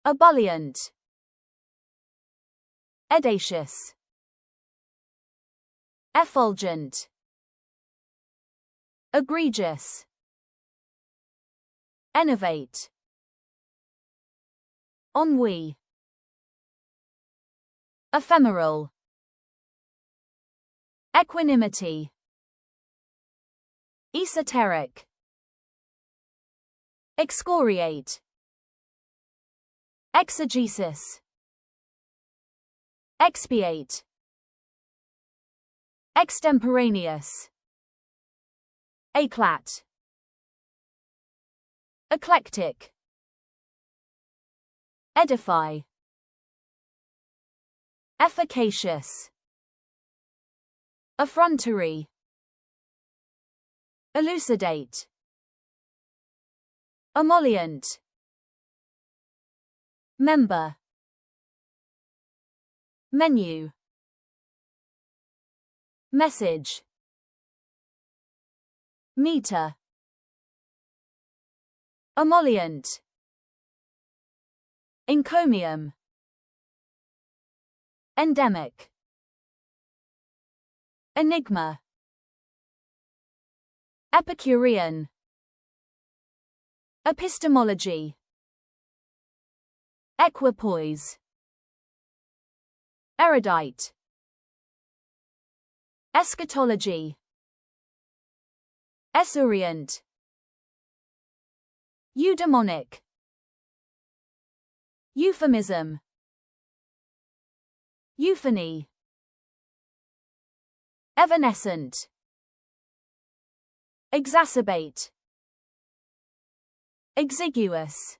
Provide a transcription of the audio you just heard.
ebullient, edacious, effulgent, egregious, enervate, ennui, ephemeral, equanimity, esoteric, excoriate, exegesis, expiate, extemporaneous, eclat, eclectic, edify, efficacious, effrontery, elucidate, emollient, member, menu, message, meter, emollient, encomium, endemic, enigma, Epicurean, epistemology, equipoise, erudite, eschatology, esurient, eudaimonic, euphemism, euphony, evanescent, exacerbate, exiguous,